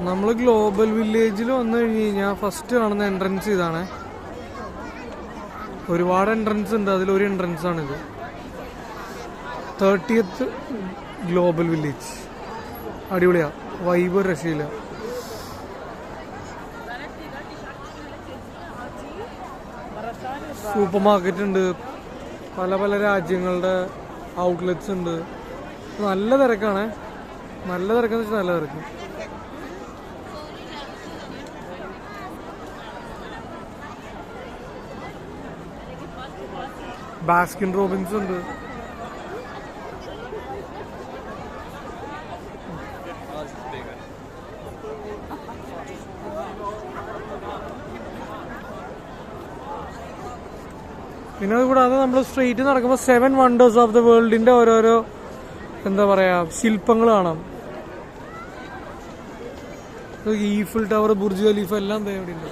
നമ്മൾ ഗ്ലോബൽ വില്ലേജിൽ വന്നു കഴിഞ്ഞ് കഴിഞ്ഞാൽ ഫസ്റ്റ് കാണുന്ന എൻട്രൻസ് ഇതാണ്. ഒരുപാട് എൻട്രൻസ് ഉണ്ട്, അതിലൊരു എൻട്രൻസ് ആണിത്. 30th global village. അടിപൊളിയാ, വൈബ് രക്ഷയില്ല. സൂപ്പർ മാർക്കറ്റ് ഉണ്ട്, പല പല രാജ്യങ്ങളുടെ ഔട്ട്ലെറ്റ്സ് ഉണ്ട്. നല്ല തിരക്കാണ്, നല്ല തിരക്കെന്ന് വെച്ചാൽ നല്ല തിരക്ക്. ബാസ്കിൻ റോബിൻസ് ഉണ്ട്. പിന്നെ അതുകൂടാതെ നമ്മൾ സ്ട്രീറ്റ് നടക്കുമ്പോൾ 7 വണ്ടേഴ്സ് ഓഫ് ദ വേൾഡിന്റെ ഓരോരോ എന്താ പറയാ ശില്പങ്ങൾ കാണാം. ഈഫിൽ ടവർ, ബുർജ് ഖലീഫ എല്ലാം ഇവിടെ ഉണ്ട്.